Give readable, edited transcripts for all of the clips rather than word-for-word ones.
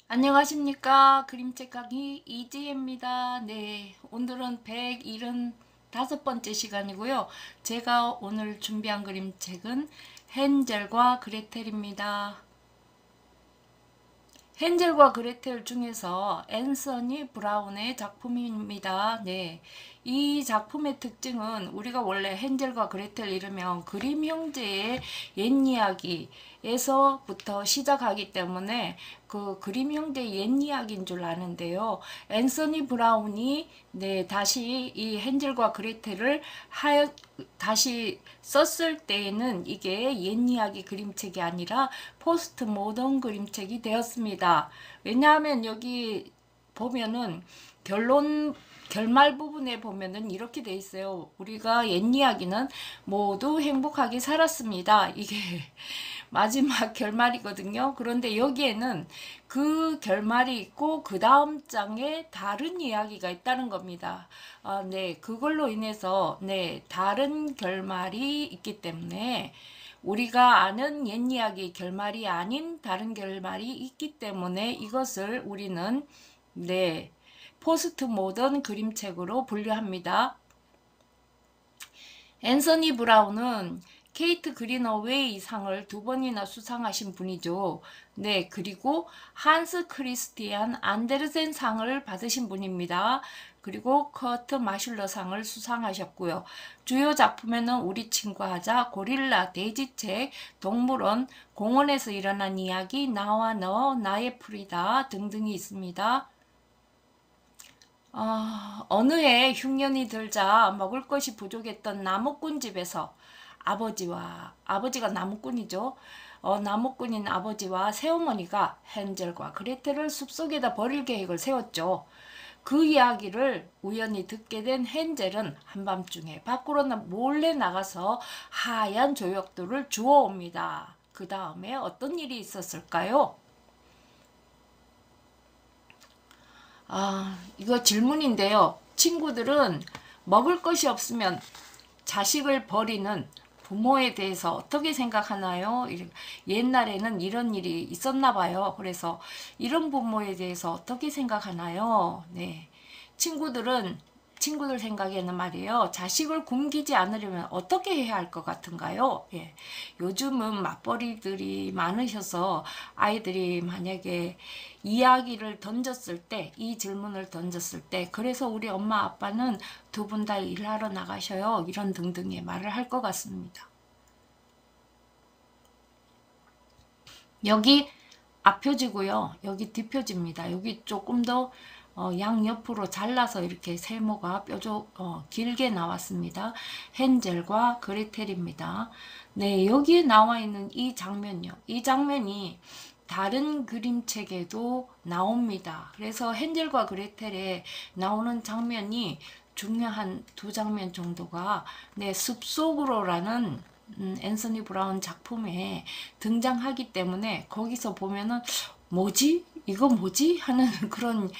안녕하십니까. 그림책 강의 이지혜입니다. 네, 오늘은 175번째 시간이고요. 제가 오늘 준비한 그림책은 헨젤과 그레텔입니다. 헨젤과 그레텔 중에서 앤서니 브라운의 작품입니다. 네, 이 작품의 특징은 우리가 원래 헨젤과 그레텔 이르면 그림 형제의 옛 이야기에서부터 시작하기 때문에 그 그림 형제의 옛 이야기인 줄 아는데요. 앤서니 브라운이 다시 이 헨젤과 그레텔을 다시 썼을 때에는 이게 옛 이야기 그림책이 아니라 포스트 모던 그림책이 되었습니다. 왜냐하면 여기 보면은 결말 부분에 보면은 이렇게 돼 있어요. 우리가 옛 이야기는 모두 행복하게 살았습니다. 이게 마지막 결말이거든요. 그런데 여기에는 그 결말이 있고 그 다음 장에 다른 이야기가 있다는 겁니다. 네, 그걸로 인해서 다른 결말이 있기 때문에 우리가 아는 옛 이야기 결말이 아닌 다른 결말이 있기 때문에 이것을 우리는 포스트 모던 그림책으로 분류합니다. 앤서니 브라운은 케이트 그린어웨이 상을 2번이나 수상하신 분이죠. 네, 그리고 한스 크리스티안 안데르센 상을 받으신 분입니다. 그리고 커트 마슐러 상을 수상하셨고요. 주요 작품에는 우리 친구 하자, 고릴라, 돼지책, 동물원, 공원에서 일어난 이야기, 나와 너, 나의 프리다 등등이 있습니다. 어느 해 흉년이 들자 먹을 것이 부족했던 나무꾼 집에서 아버지가 나무꾼이죠. 나무꾼인 아버지와 새어머니가 헨젤과 그레텔을 숲속에다 버릴 계획을 세웠죠. 그 이야기를 우연히 듣게 된 헨젤은 한밤중에 밖으로 몰래 나가서 하얀 조약돌을 주워옵니다. 그 다음에 어떤 일이 있었을까요? 이거 질문인데요. 친구들은 먹을 것이 없으면 자식을 버리는 부모에 대해서 어떻게 생각하나요? 옛날에는 이런 일이 있었나 봐요. 그래서 이런 부모에 대해서 어떻게 생각하나요? 네. 친구들 생각에는 말이에요. 자식을 굶기지 않으려면 어떻게 해야 할 것 같은가요? 예. 요즘은 맞벌이들이 많으셔서 아이들이 만약에 이야기를 던졌을 때, 이 질문을 던졌을 때, 그래서 우리 엄마 아빠는 2분 다 일하러 나가셔요. 이런 등등의 말을 할 것 같습니다. 여기 앞표지고요. 여기 뒷표지입니다. 여기 조금 더 양옆으로 잘라서 이렇게 세모가 길게 나왔습니다. 헨젤과 그레텔입니다. 네, 여기에 나와 있는 이 장면요. 이 장면이 다른 그림책에도 나옵니다. 그래서 헨젤과 그레텔에 나오는 장면이 중요한 2장면 정도가 숲속으로라는 앤서니 브라운 작품에 등장하기 때문에 거기서 보면은 뭐지? 이거 뭐지? 하는 그런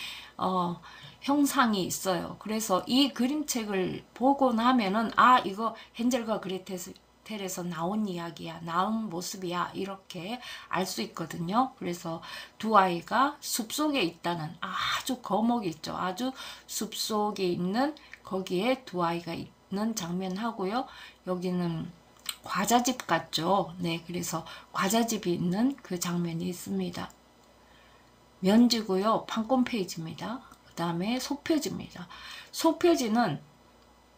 형상이 있어요. 그래서 이 그림책을 보고 나면은 이거 헨젤과 그레텔에서 나온 이야기야, 나온 모습이야 이렇게 알 수 있거든요. 그래서 2아이가 숲속에 있다는 아주 거목이 있죠. 아주 숲속에 있는 거기에 2아이가 있는 장면 하고요. 여기는 과자집 같죠. 네, 그래서 과자집이 있는 그 장면이 있습니다. 면지고요. 판권 페이지입니다. 그 다음에 소표지입니다. 소표지는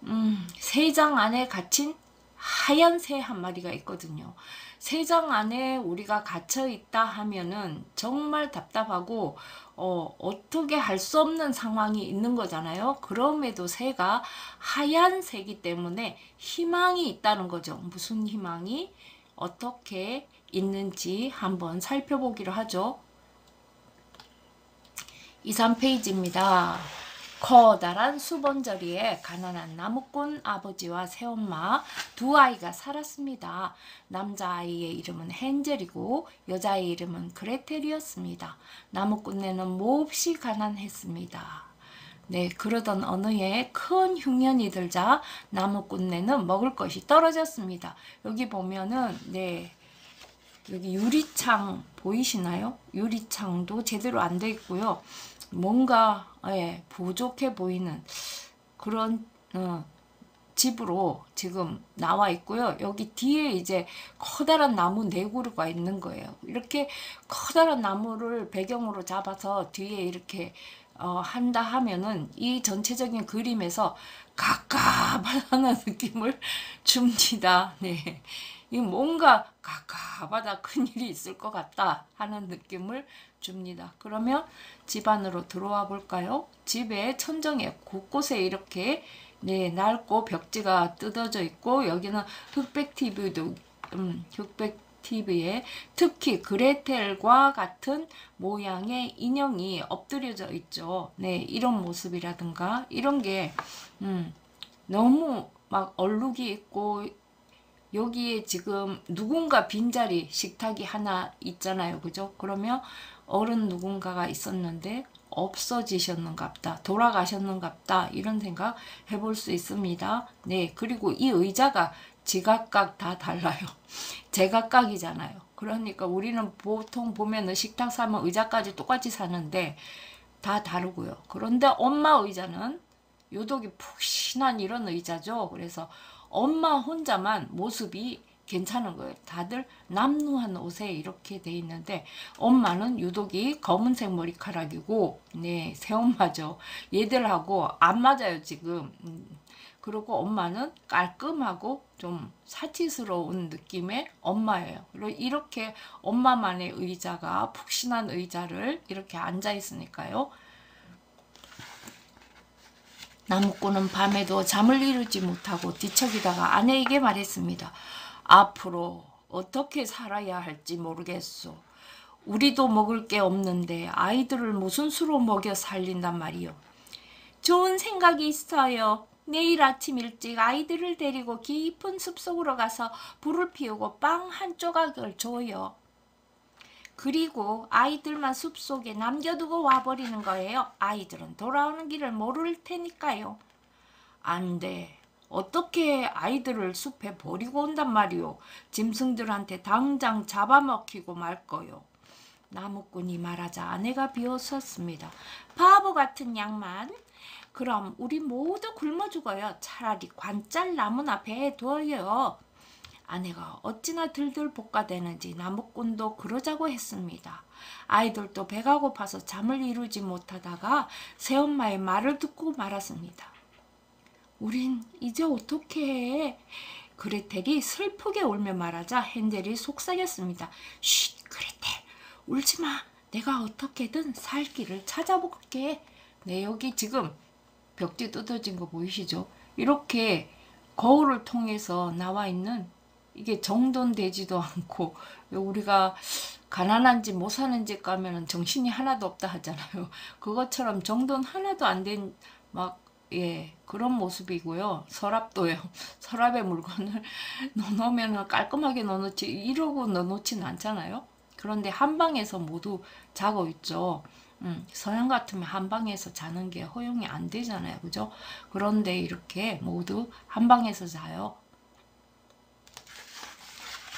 3장 안에 갇힌 하얀 새 한 마리가 있거든요. 3장 안에 우리가 갇혀 있다 하면은 정말 답답하고 어떻게 할 수 없는 상황이 있는 거잖아요. 그럼에도 새가 하얀 새이기 때문에 희망이 있다는 거죠. 무슨 희망이 어떻게 있는지 한번 살펴보기로 하죠. 2, 3페이지입니다. 커다란 수번저리에 가난한 나무꾼 아버지와 새엄마 2아이가 살았습니다. 남자아이의 이름은 헨젤이고 여자아이의 이름은 그레텔이었습니다. 나무꾼네는 몹시 가난했습니다. 네, 그러던 어느 해 큰 흉년이 들자 나무꾼네는 먹을 것이 떨어졌습니다. 여기 보면은 여기 유리창 보이시나요? 유리창도 제대로 안 돼 있고요. 뭔가 부족해 보이는 그런 집으로 지금 나와 있고요. 여기 뒤에 이제 커다란 나무 4그루가 있는 거예요. 이렇게 커다란 나무를 배경으로 잡아서 뒤에 이렇게 한다 하면은 이 전체적인 그림에서 갑갑하다는 느낌을 줍니다. 네. 이 뭔가 갑갑하다, 큰일이 있을 것 같다 하는 느낌을 줍니다. 그러면 집 안으로 들어와 볼까요? 집의 천정에 곳곳에 이렇게 낡고 벽지가 뜯어져 있고, 여기는 흑백 TV도 흑백 TV에 특히 그레텔과 같은 모양의 인형이 엎드려져 있죠. 네, 이런 모습이라든가 이런 게 너무 막 얼룩이 있고, 여기에 지금 누군가 빈자리 식탁이 하나 있잖아요. 그죠? 그러면 어른 누군가가 있었는데 없어지셨는갑다, 돌아가셨는갑다, 이런 생각 해볼 수 있습니다. 네, 그리고 이 의자가 지각각 다 달라요. 제각각이잖아요. 그러니까 우리는 보통 보면은 식탁 사면 의자까지 똑같이 사는데 다 다르고요. 그런데 엄마 의자는 유독이 푹신한 이런 의자죠. 그래서 엄마 혼자만 모습이 괜찮은 거예요. 다들 남루한 옷에 이렇게 돼 있는데 엄마는 유독이 검은색 머리카락이고, 네, 새엄마죠. 얘들하고 안 맞아요, 지금. 그리고 엄마는 깔끔하고 좀 사치스러운 느낌의 엄마예요. 그리고 이렇게 엄마만의 의자가, 푹신한 의자를 이렇게 앉아 있으니까요. 나무꾼은 밤에도 잠을 이루지 못하고 뒤척이다가 아내에게 말했습니다. 앞으로 어떻게 살아야 할지 모르겠소. 우리도 먹을 게 없는데 아이들을 무슨 수로 먹여 살린단 말이요. 좋은 생각이 있어요. 내일 아침 일찍 아이들을 데리고 깊은 숲속으로 가서 불을 피우고 빵 한 조각을 줘요. 그리고 아이들만 숲속에 남겨두고 와버리는 거예요. 아이들은 돌아오는 길을 모를 테니까요. 안 돼. 어떻게 아이들을 숲에 버리고 온단 말이오. 짐승들한테 당장 잡아먹히고 말 거요. 나무꾼이 말하자 아내가 비웃었습니다. 바보 같은 양반. 그럼 우리 모두 굶어 죽어요. 차라리 관짤 나무나 배에 두어요. 아내가 어찌나 들들 볶아대는지 나무꾼도 그러자고 했습니다. 아이들도 배가 고파서 잠을 이루지 못하다가 새엄마의 말을 듣고 말았습니다. 우린 이제 어떻게 해? 그레텔이 슬프게 울며 말하자 헨젤이 속삭였습니다. 쉿, 그레텔, 울지마. 내가 어떻게든 살 길을 찾아볼게. 네, 여기 지금 벽지 뜯어진 거 보이시죠? 이렇게 거울을 통해서 나와 있는, 이게 정돈되지도 않고, 우리가 가난한 집 못 사는 집 가면은 정신이 하나도 없다 하잖아요. 그것처럼 정돈 하나도 안 된 그런 모습이고요. 서랍도요. 서랍에 물건을 넣어놓으면 깔끔하게 넣어놓지, 이러고 넣어놓지는 않잖아요. 그런데 한방에서 모두 자고 있죠. 서양 같으면 한방에서 자는 게 허용이 안 되잖아요. 그죠? 그런데 이렇게 모두 한방에서 자요.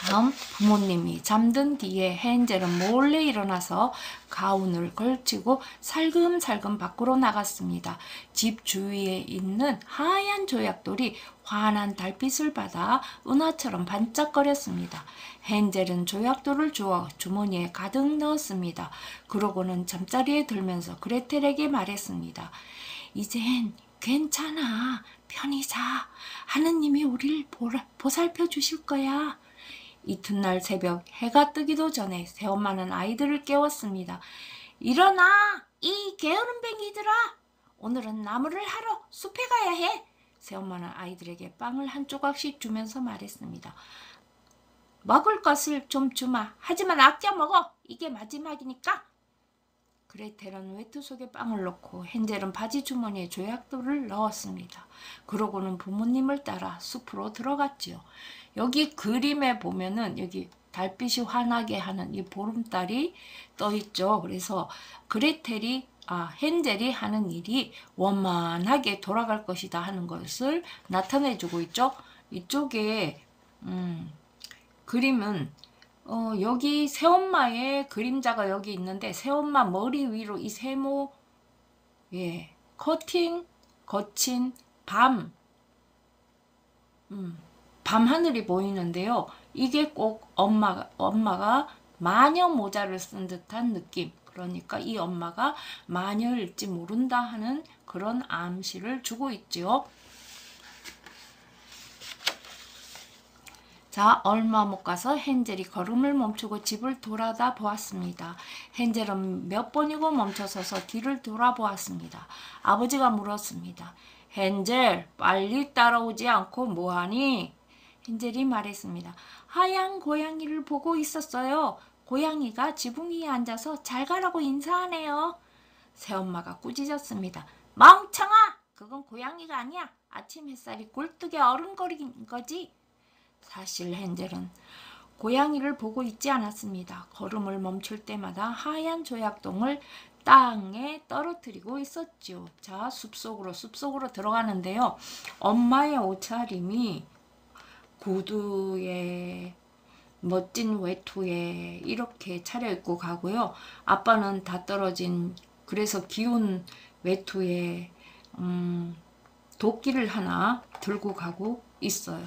다음, 부모님이 잠든 뒤에 헨젤은 몰래 일어나서 가운을 걸치고 살금살금 밖으로 나갔습니다. 집 주위에 있는 하얀 조약돌이 환한 달빛을 받아 은하처럼 반짝거렸습니다. 헨젤은 조약돌을 주워 주머니에 가득 넣었습니다. 그러고는 잠자리에 들면서 그레텔에게 말했습니다. 이젠 괜찮아. 편히 자. 하느님이 우리를 보살펴 주실 거야. 이튿날 새벽 해가 뜨기도 전에 새엄마는 아이들을 깨웠습니다. 일어나! 이 게으름뱅이들아! 오늘은 나무를 하러 숲에 가야 해! 새엄마는 아이들에게 빵을 한 조각씩 주면서 말했습니다. 먹을 것을 좀 주마. 하지만 아껴 먹어. 이게 마지막이니까. 그레텔은 외투 속에 빵을 넣고 헨젤은 바지 주머니에 조약돌을 넣었습니다. 그러고는 부모님을 따라 숲으로 들어갔지요. 여기 그림에 보면은 여기 달빛이 환하게 하는 이 보름달이 떠 있죠. 그래서 그레텔이 헨젤이 하는 일이 원만하게 돌아갈 것이다 하는 것을 나타내 주고 있죠. 이쪽에 그림은 여기 새엄마의 그림자가 여기 있는데 새엄마 머리 위로 이 세모 예 커팅 거친 밤 밤하늘이 보이는데요. 이게 꼭 엄마가 마녀 모자를 쓴 듯한 느낌. 그러니까 이 엄마가 마녀일지 모른다 하는 그런 암시를 주고 있지요. 자, 얼마 못 가서 헨젤이 걸음을 멈추고 집을 돌아다 보았습니다. 헨젤은 몇 번이고 멈춰서서 뒤를 돌아보았습니다. 아버지가 물었습니다. 헨젤, 빨리 따라오지 않고 뭐하니? 헨젤이 말했습니다. 하얀 고양이를 보고 있었어요. 고양이가 지붕 위에 앉아서 잘 가라고 인사하네요. 새엄마가 꾸짖었습니다. 멍청아! 그건 고양이가 아니야. 아침 햇살이 굴뚝에 어른거린 거지. 사실 헨젤은 고양이를 보고 있지 않았습니다. 걸음을 멈출 때마다 하얀 조약동을 땅에 떨어뜨리고 있었지요. 자, 숲속으로 들어가는데요. 엄마의 옷차림이 구두에 멋진 외투에 이렇게 차려입고 가고요. 아빠는 다 떨어진 그래서 기운 외투에 도끼를 하나 들고 가고 있어요.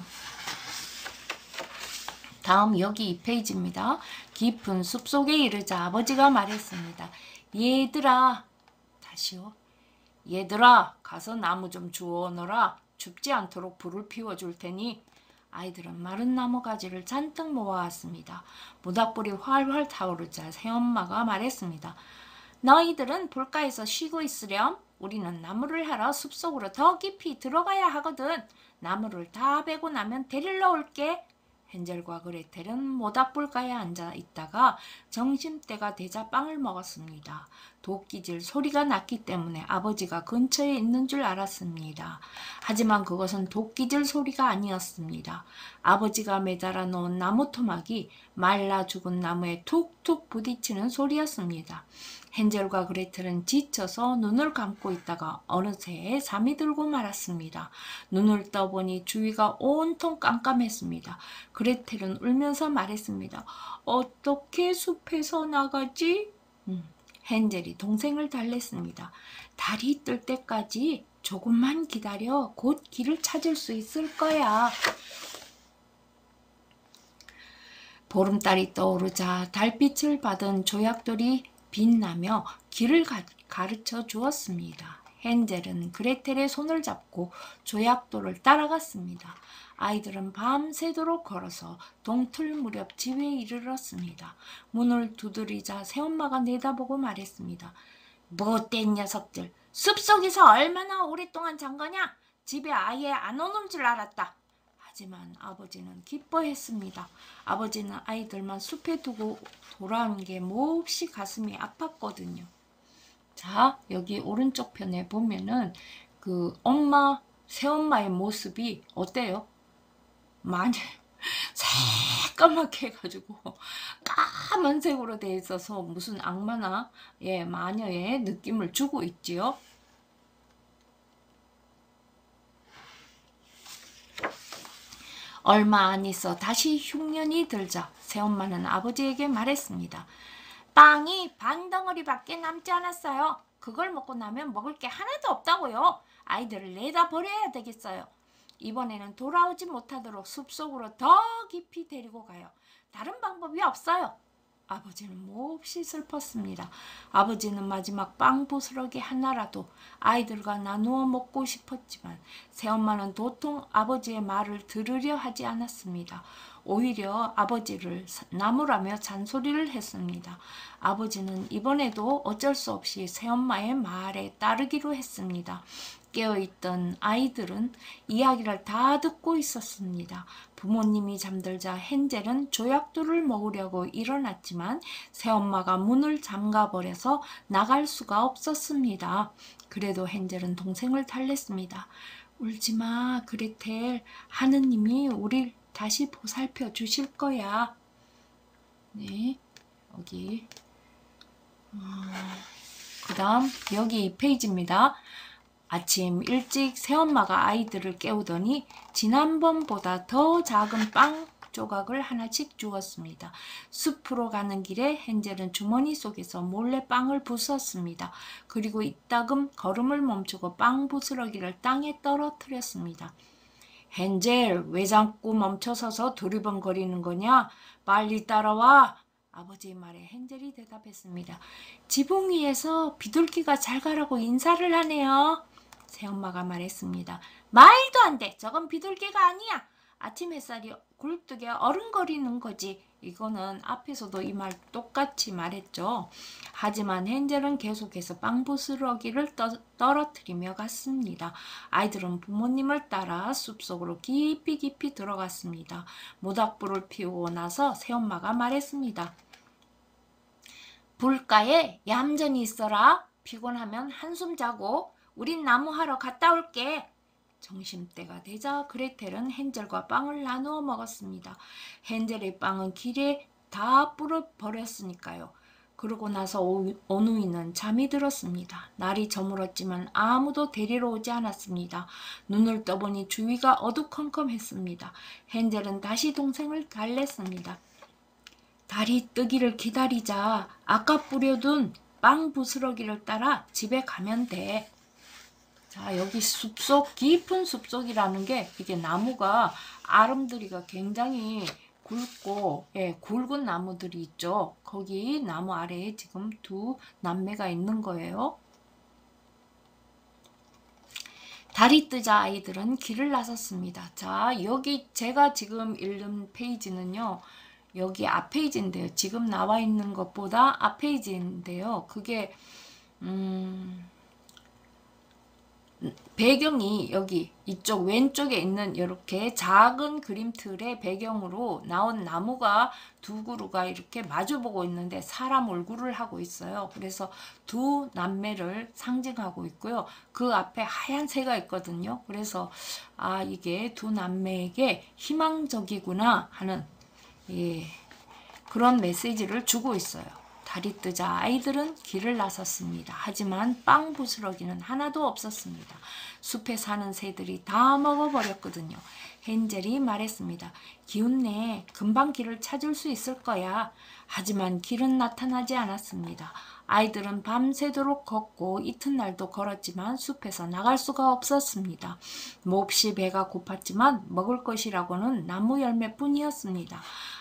다음 여기 2페이지입니다. 깊은 숲속에 이르자 아버지가 말했습니다. 얘들아, 다시요. 얘들아, 가서 나무 좀 주워오너라. 춥지 않도록 불을 피워줄 테니. 아이들은 마른 나무 가지를 잔뜩 모아왔습니다. 모닥불이 활활 타오르자 새엄마가 말했습니다. 너희들은 불가에서 쉬고 있으렴. 우리는 나무를 하러 숲속으로 더 깊이 들어가야 하거든. 나무를 다 베고 나면 데리러 올게. 헨젤과 그레텔은 모닥불가에 앉아 있다가 점심때가 되자 빵을 먹었습니다. 도끼질 소리가 났기 때문에 아버지가 근처에 있는 줄 알았습니다. 하지만 그것은 도끼질 소리가 아니었습니다. 아버지가 매달아 놓은 나무 토막이 말라 죽은 나무에 툭툭 부딪히는 소리였습니다. 헨젤과 그레텔은 지쳐서 눈을 감고 있다가 어느새 잠이 들고 말았습니다. 눈을 떠보니 주위가 온통 깜깜했습니다. 그레텔은 울면서 말했습니다. 어떻게 숲에서 나가지? 헨젤이 동생을 달랬습니다. 달이 뜰 때까지 조금만 기다려. 곧 길을 찾을 수 있을 거야. 보름달이 떠오르자 달빛을 받은 조약돌이 빛나며 길을 가르쳐 주었습니다. 헨젤은 그레텔의 손을 잡고 조약돌을 따라갔습니다. 아이들은 밤새도록 걸어서 동틀 무렵 집에 이르렀습니다. 문을 두드리자 새엄마가 내다보고 말했습니다. 못된 녀석들, 숲속에서 얼마나 오랫동안 잔 거냐? 집에 아예 안 오는 줄 알았다. 하지만 아버지는 기뻐했습니다. 아버지는 아이들만 숲에 두고 돌아온 게 몹시 가슴이 아팠거든요. 자, 여기 오른쪽 편에 보면은 그 새엄마의 모습이 어때요? 많이 새까맣게 해가지고 까만색으로 돼 있어서 무슨 악마나 마녀의 느낌을 주고 있지요. 얼마 안 있어 다시 흉년이 들자 새엄마는 아버지에게 말했습니다. 빵이 반 덩어리밖에 남지 않았어요. 그걸 먹고 나면 먹을 게 하나도 없다고요. 아이들을 내다 버려야 되겠어요. 이번에는 돌아오지 못하도록 숲속으로 더 깊이 데리고 가요. 다른 방법이 없어요. 아버지는 몹시 슬펐습니다. 아버지는 마지막 빵 부스러기 하나라도 아이들과 나누어 먹고 싶었지만 새엄마는 도통 아버지의 말을 들으려 하지 않았습니다. 오히려 아버지를 나무라며 잔소리를 했습니다. 아버지는 이번에도 어쩔 수 없이 새엄마의 말에 따르기로 했습니다. 깨어있던 아이들은 이야기를 다 듣고 있었습니다. 부모님이 잠들자 헨젤은 조약돌을 먹으려고 일어났지만 새엄마가 문을 잠가버려서 나갈 수가 없었습니다. 그래도 헨젤은 동생을 달랬습니다. 울지마 그레텔, 하느님이 우릴 다시 보살펴 주실 거야. 네, 여기 그 다음 여기 2페이지입니다. 아침 일찍 새엄마가 아이들을 깨우더니 지난번보다 더 작은 빵 조각을 하나씩 주었습니다. 숲으로 가는 길에 헨젤은 주머니 속에서 몰래 빵을 부쉈습니다. 그리고 이따금 걸음을 멈추고 빵 부스러기를 땅에 떨어뜨렸습니다. 헨젤, 왜 자꾸 멈춰서서 두리번거리는 거냐? 빨리 따라와! 아버지의 말에 헨젤이 대답했습니다. 지붕 위에서 비둘기가 잘 가라고 인사를 하네요. 새엄마가 말했습니다. 말도 안 돼. 저건 비둘기가 아니야. 아침 햇살이 굴뚝에 어른거리는 거지. 이거는 앞에서도 이 말 똑같이 말했죠. 하지만 헨젤은 계속해서 빵 부스러기를 떨어뜨리며 갔습니다. 아이들은 부모님을 따라 숲속으로 깊이 들어갔습니다. 모닥불을 피우고 나서 새엄마가 말했습니다. 불가에 얌전히 있어라. 피곤하면 한숨 자고 우린 나무하러 갔다 올게. 점심때가 되자 그레텔은 헨젤과 빵을 나누어 먹었습니다. 헨젤의 빵은 길에 다 뿌려버렸으니까요. 그러고 나서 오누이는 잠이 들었습니다. 날이 저물었지만 아무도 데리러 오지 않았습니다. 눈을 떠보니 주위가 어두컴컴했습니다. 헨젤은 다시 동생을 달랬습니다. 달이 뜨기를 기다리자. 아까 뿌려둔 빵 부스러기를 따라 집에 가면 돼. 자, 여기 숲속, 깊은 숲속이라는 게 이게 나무가 아름드리가 굉장히 굵고 굵은 나무들이 있죠. 거기 나무 아래에 지금 두 남매가 있는 거예요. 달이 뜨자 아이들은 길을 나섰습니다. 자, 여기 제가 지금 읽는 페이지는요. 여기 앞 페이지인데요. 지금 나와 있는 것보다 앞 페이지인데요. 그게 배경이 여기 이쪽 왼쪽에 있는 이렇게 작은 그림틀의 배경으로 나온 나무가 두 그루가 이렇게 마주보고 있는데 사람 얼굴을 하고 있어요. 그래서 두 남매를 상징하고 있고요. 그 앞에 하얀 새가 있거든요. 그래서 아, 이게 두 남매에게 희망적이구나 하는 그런 메시지를 주고 있어요. 달이 뜨자 아이들은 길을 나섰습니다. 하지만 빵 부스러기는 하나도 없었습니다. 숲에 사는 새들이 다 먹어버렸거든요. 헨젤이 말했습니다. 기운내, 금방 길을 찾을 수 있을 거야. 하지만 길은 나타나지 않았습니다. 아이들은 밤새도록 걷고 이튿날도 걸었지만 숲에서 나갈 수가 없었습니다. 몹시 배가 고팠지만 먹을 것이라고는 나무 열매뿐이었습니다.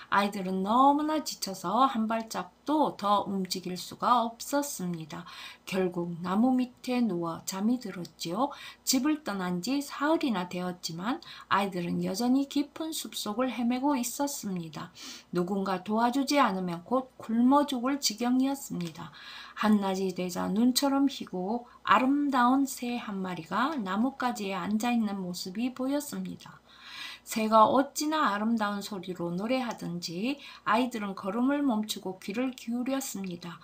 아이들은 너무나 지쳐서 한 발짝도 더 움직일 수가 없었습니다. 결국 나무 밑에 누워 잠이 들었지요. 집을 떠난 지 사흘이나 되었지만 아이들은 여전히 깊은 숲속을 헤매고 있었습니다. 누군가 도와주지 않으면 곧 굶어 죽을 지경이었습니다. 한낮이 되자 눈처럼 희고 아름다운 새 한 마리가 나뭇가지에 앉아있는 모습이 보였습니다. 새가 어찌나 아름다운 소리로 노래하든지 아이들은 걸음을 멈추고 귀를 기울였습니다.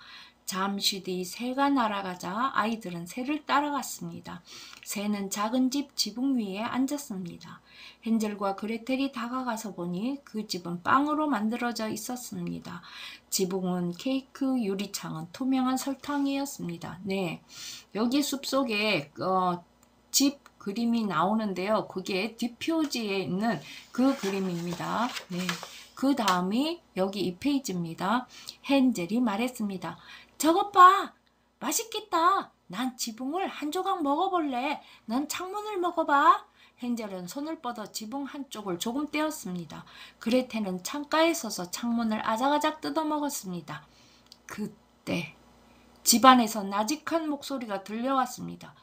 잠시 뒤 새가 날아가자 아이들은 새를 따라갔습니다. 새는 작은 집 지붕 위에 앉았습니다. 헨젤과 그레텔이 다가가서 보니 그 집은 빵으로 만들어져 있었습니다. 지붕은 케이크, 유리창은 투명한 설탕이었습니다. 네, 여기 숲속에 집 그림이 나오는데요. 그게 뒷표지에 있는 그 그림입니다. 네, 그 다음이 여기 이 페이지입니다. 헨젤이 말했습니다. 저것 봐! 맛있겠다! 난 지붕을 한 조각 먹어볼래. 넌 창문을 먹어봐. 헨젤은 손을 뻗어 지붕 한쪽을 조금 떼었습니다. 그레텔은 창가에 서서 창문을 아작아작 뜯어먹었습니다. 그때 집안에서 나직한 목소리가 들려왔습니다.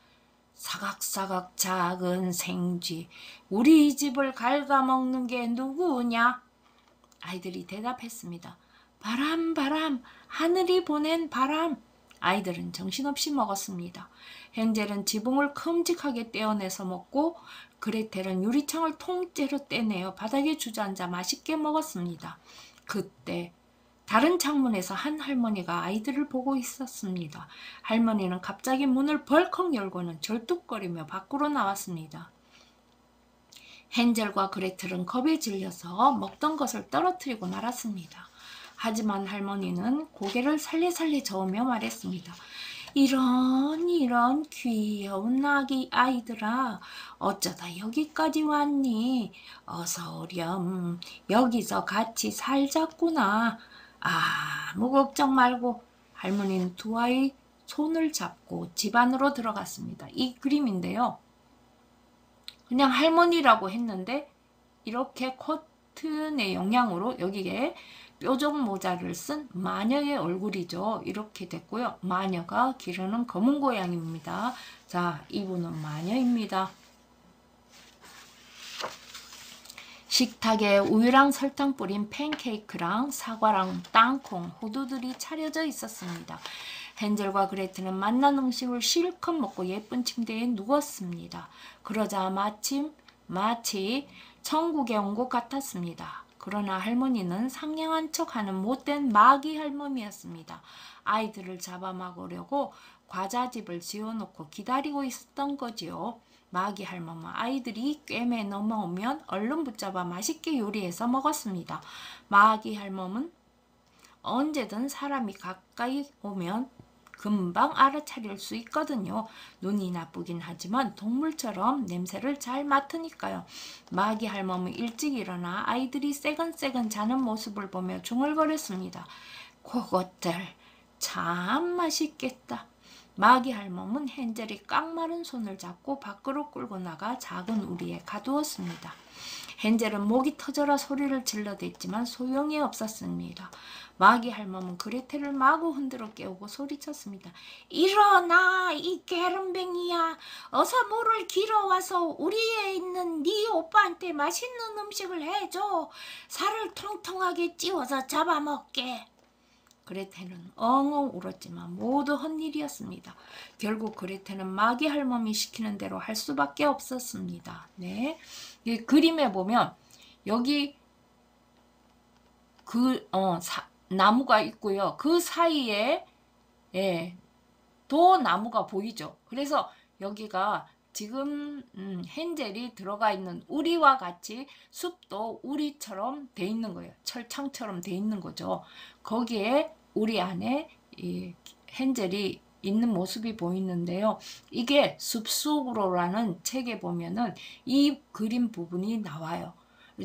사각사각 작은 생쥐, 우리 집을 갉아먹는 게 누구냐? 아이들이 대답했습니다. 바람, 바람, 하늘이 보낸 바람. 아이들은 정신없이 먹었습니다. 헨젤은 지붕을 큼직하게 떼어내서 먹고 그레텔은 유리창을 통째로 떼내어 바닥에 주저앉아 맛있게 먹었습니다. 그때 다른 창문에서 한 할머니가 아이들을 보고 있었습니다. 할머니는 갑자기 문을 벌컥 열고는 절뚝거리며 밖으로 나왔습니다. 헨젤과 그레텔은 겁에 질려서 먹던 것을 떨어뜨리고 말았습니다. 하지만 할머니는 고개를 살리살리 저으며 말했습니다. 이런 귀여운 아이들아, 어쩌다 여기까지 왔니? 어서 오렴. 여기서 같이 살자꾸나. 아무 걱정 말고. 할머니는 두 아이 손을 잡고 집 안으로 들어갔습니다. 이 그림인데요. 그냥 할머니라고 했는데 이렇게 코튼의 영향으로 여기에 뾰족 모자를 쓴 마녀의 얼굴이죠. 이렇게 됐고요. 마녀가 기르는 검은 고양이입니다. 자, 이분은 마녀입니다. 식탁에 우유랑 설탕 뿌린 팬케이크랑 사과랑 땅콩, 호두들이 차려져 있었습니다. 헨젤과 그레텔은 맛난 음식을 실컷 먹고 예쁜 침대에 누웠습니다. 그러자 마치 천국에 온 것 같았습니다. 그러나 할머니는 상냥한 척하는 못된 마귀 할멈이었습니다. 아이들을 잡아먹으려고 과자집을 지어놓고 기다리고 있었던 거지요. 마귀 할멈은 아이들이 꿰매 넘어오면 얼른 붙잡아 맛있게 요리해서 먹었습니다. 마귀 할멈은 언제든 사람이 가까이 오면 금방 알아차릴 수 있거든요. 눈이 나쁘긴 하지만 동물처럼 냄새를 잘 맡으니까요. 마귀 할멈은 일찍 일어나 아이들이 새근새근 자는 모습을 보며 중얼거렸습니다. 그것들 참 맛있겠다. 마귀 할멈은 헨젤이 깡마른 손을 잡고 밖으로 끌고 나가 작은 우리에 가두었습니다. 헨젤은 목이 터져라 소리를 질러댔지만 소용이 없었습니다. 마귀 할멈은 그레텔을 마구 흔들어 깨우고 소리쳤습니다. 일어나 이 게름뱅이야. 어서 물을 길어와서 우리에 있는 네 오빠한테 맛있는 음식을 해줘. 살을 통통하게 찌워서 잡아먹게. 그레텔은 엉엉 울었지만 모두 헛일이었습니다. 결국 그레텔은 마귀 할멈이 시키는 대로 할 수밖에 없었습니다. 네, 이 그림에 보면 여기 나무가 있고요. 그 사이에 도 나무가 보이죠. 그래서 여기가 지금 헨젤이 들어가 있는 우리와 같이 숲도 우리처럼 돼 있는 거예요. 철창처럼 돼 있는 거죠. 거기에 우리 안에 이 헨젤이 있는 모습이 보이는데요. 이게 숲속으로라는 책에 보면은 이 그림 부분이 나와요.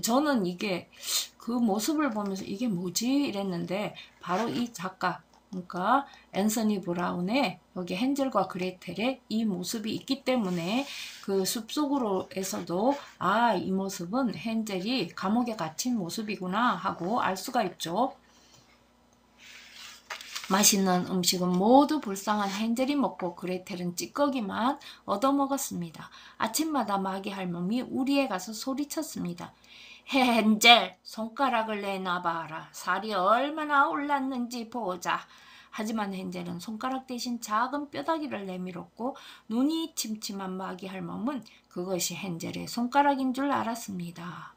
저는 이게 그 모습을 보면서 이게 뭐지 이랬는데 바로 이 작가, 그러니까 앤서니 브라운의 여기 헨젤과 그레텔의 이 모습이 있기 때문에 그 숲속으로에서도 이 모습은 헨젤이 감옥에 갇힌 모습이구나 하고 알 수가 있죠. 맛있는 음식은 모두 불쌍한 헨젤이 먹고 그레텔은 찌꺼기만 얻어먹었습니다. 아침마다 마귀 할멈이 우리에 가서 소리쳤습니다. 헨젤, 손가락을 내놔봐라. 살이 얼마나 올랐는지 보자. 하지만 헨젤은 손가락 대신 작은 뼈다귀를 내밀었고 눈이 침침한 마귀 할멈은 그것이 헨젤의 손가락인 줄 알았습니다.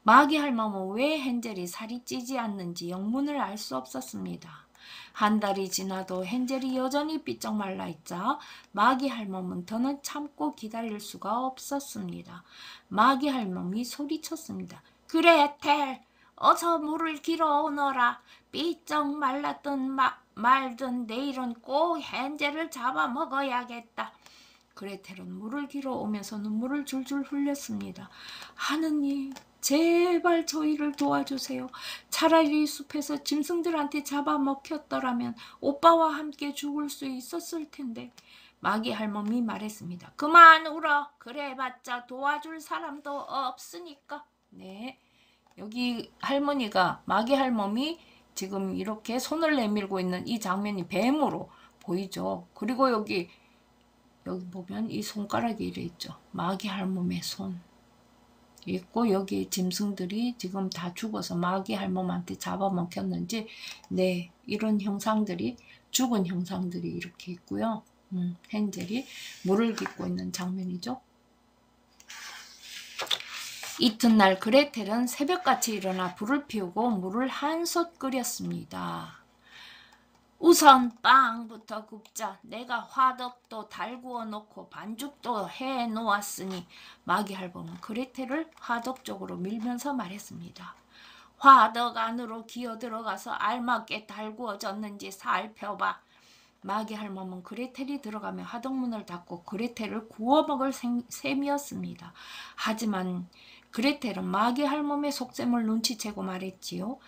마귀 할멈은 왜 헨젤이 살이 찌지 않는지 영문을 알 수 없었습니다. 한 달이 지나도 헨젤이 여전히 삐쩍 말라있자 마귀 할멈은 더는 참고 기다릴 수가 없었습니다. 마귀 할멈이 소리쳤습니다. 그레텔, 어서 물을 길어 오너라. 삐쩍 말랐든 말든 내일은 꼭 헨젤을 잡아먹어야겠다. 그레텔은 물을 길어 오면서 눈물을 줄줄 흘렸습니다. 하느님, 제발 저희를 도와주세요. 차라리 숲에서 짐승들한테 잡아먹혔더라면 오빠와 함께 죽을 수 있었을 텐데. 마귀 할멈이 말했습니다. 그만 울어. 그래봤자 도와줄 사람도 없으니까. 네, 여기 할머니가 마귀 할멈이 지금 이렇게 손을 내밀고 있는 이 장면이 뱀으로 보이죠. 그리고 여기 보면 이 손가락이 이래 있죠. 마귀 할멈의 손 있고 여기 짐승들이 지금 다 죽어서 마귀 할멈한테 잡아먹혔는지 이런 형상들이 죽은 형상들이 이렇게 있고요. 헨젤이 물을 깃고 있는 장면이죠. 이튿날 그레텔은 새벽같이 일어나 불을 피우고 물을 한솥 끓였습니다. 우선 빵부터 굽자. 내가 화덕도 달구어 놓고 반죽도 해 놓았으니. 마귀 할멈은 그레텔을 화덕 쪽으로 밀면서 말했습니다. 화덕 안으로 기어 들어가서 알맞게 달구어졌는지 살펴봐. 마귀 할멈은 그레텔이 들어가며 하동문을 닫고 그레텔을 구워먹을 셈이었습니다. 하지만 그레텔은 마귀 할멈의 속셈을 눈치채고 말했지요.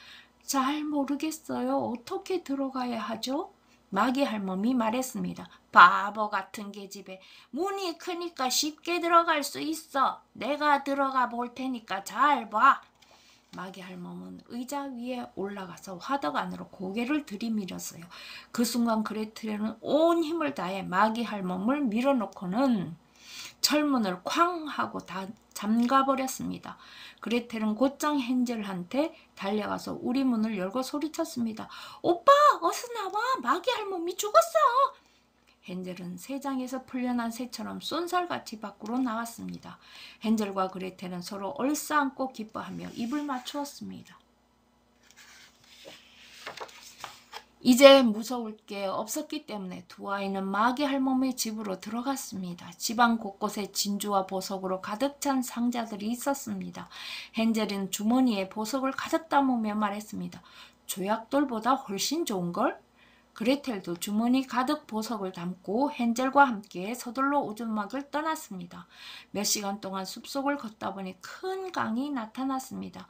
잘 모르겠어요. 어떻게 들어가야 하죠? 마귀 할멈이 말했습니다. 바보 같은 계집애. 문이 크니까 쉽게 들어갈 수 있어. 내가 들어가 볼 테니까 잘 봐. 마귀 할멈은 의자 위에 올라가서 화덕 안으로 고개를 들이밀었어요. 그 순간 그레텔은 온 힘을 다해 마귀 할멈을 밀어놓고는 철문을 쾅 하고 다 잠가버렸습니다. 그레텔은 곧장 헨젤한테 달려가서 우리 문을 열고 소리쳤습니다. 오빠 어서 나와. 마귀 할멈이 죽었어. 헨젤은 새장에서 풀려난 새처럼 쏜살같이 밖으로 나왔습니다. 헨젤과 그레텔은 서로 얼싸안고 기뻐하며 입을 맞추었습니다. 이제 무서울 게 없었기 때문에 두 아이는 마귀 할멈의 집으로 들어갔습니다. 집안 곳곳에 진주와 보석으로 가득 찬 상자들이 있었습니다. 헨젤은 주머니에 보석을 가득 담으며 말했습니다. 조약돌보다 훨씬 좋은걸? 그레텔도 주머니 가득 보석을 담고 헨젤과 함께 서둘러 오두막을 떠났습니다. 몇 시간 동안 숲속을 걷다 보니 큰 강이 나타났습니다.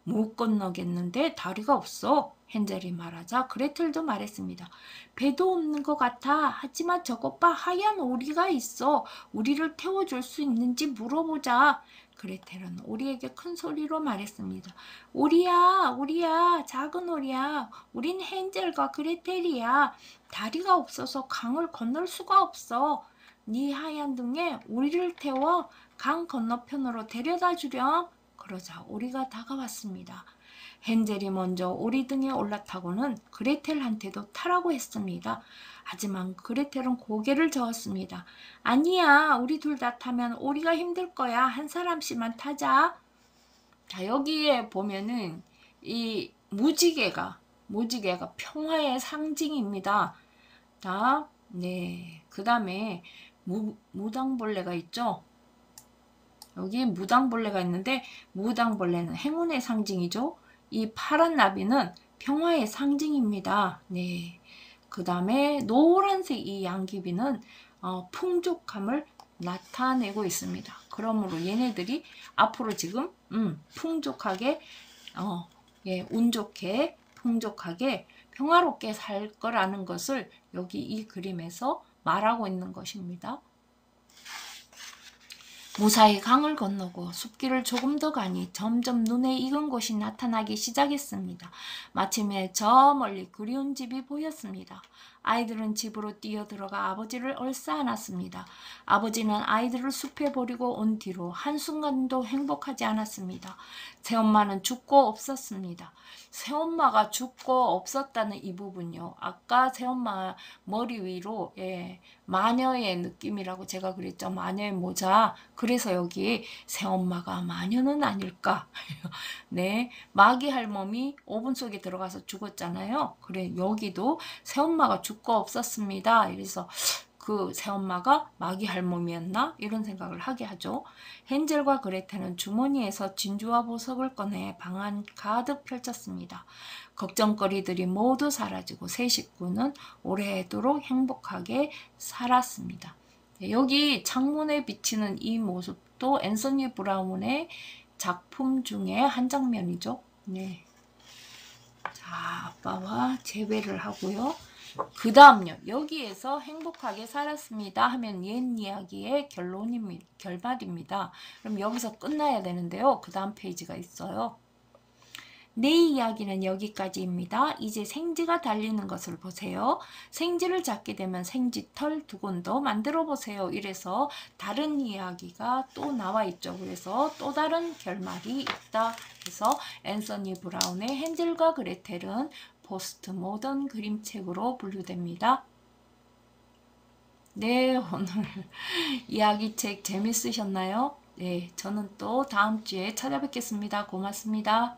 못 건너겠는데 다리가 없어. 헨젤이 말하자 그레텔도 말했습니다. 배도 없는 것 같아. 하지만 저것 봐. 하얀 오리가 있어. 우리를 태워줄 수 있는지 물어보자. 그레텔은 오리에게 큰 소리로 말했습니다. 오리야, 오리야, 작은 오리야. 우린 헨젤과 그레텔이야. 다리가 없어서 강을 건널 수가 없어. 네 하얀 등에 우리를 태워 강 건너편으로 데려다 주렴. 그러자 오리가 다가왔습니다. 헨젤이 먼저 오리 등에 올라타고는 그레텔한테도 타라고 했습니다. 하지만 그레텔은 고개를 저었습니다. 아니야, 우리 둘 다 타면 오리가 힘들 거야. 한 사람씩만 타자. 자, 여기에 보면은 이 무지개가 평화의 상징입니다. 자, 네, 그 다음에 무당벌레가 있죠. 여기 무당벌레가 있는데 무당벌레는 행운의 상징이죠. 이 파란 나비는 평화의 상징입니다. 네. 그 다음에 노란색 이 양귀비는 풍족함을 나타내고 있습니다. 그러므로 얘네들이 앞으로 지금 풍족하게 운 좋게 풍족하게 평화롭게 살 거라는 것을 여기 이 그림에서 말하고 있는 것입니다. 무사히 강을 건너고 숲길을 조금 더 가니 점점 눈에 익은 곳이 나타나기 시작했습니다. 마침내 저 멀리 그리운 집이 보였습니다. 아이들은 집으로 뛰어들어가 아버지를 얼싸안았습니다. 아버지는 아이들을 숲에 버리고 온 뒤로 한순간도 행복하지 않았습니다. 새엄마는 죽고 없었습니다. 새엄마가 죽고 없었다는 이 부분요. 아까 새엄마 머리 위로 마녀의 느낌이라고 제가 그랬죠. 마녀의 모자. 그래서 여기 새엄마가 마녀는 아닐까. 네, 마귀 할멈이 오븐 속에 들어가서 죽었잖아요. 그래, 여기도 새엄마가 죽고 없었습니다. 그래서 그 새엄마가 마귀 할멈이었나? 이런 생각을 하게 하죠. 헨젤과 그레텔은 주머니에서 진주와 보석을 꺼내 방 안 가득 펼쳤습니다. 걱정거리들이 모두 사라지고 세 식구는 오래도록 행복하게 살았습니다. 여기 창문에 비치는 이 모습도 앤서니 브라운의 작품 중에 한 장면이죠. 네. 자, 아빠와 재회를 하고요. 그 다음요. 여기에서 행복하게 살았습니다 하면 옛 이야기의 결말입니다. 그럼 여기서 끝나야 되는데요. 그 다음 페이지가 있어요. 내 이야기는 여기까지입니다. 이제 생지가 달리는 것을 보세요. 생지를 잡게 되면 생지털 2권 더 만들어 보세요. 이래서 다른 이야기가 또 나와 있죠. 그래서 또 다른 결말이 있다. 그래서 앤서니 브라운의 헨젤과 그레텔은 포스트 모던 그림책으로 분류됩니다. 네, 오늘 이야기책 재밌으셨나요? 네, 저는 또 다음 주에 찾아뵙겠습니다. 고맙습니다.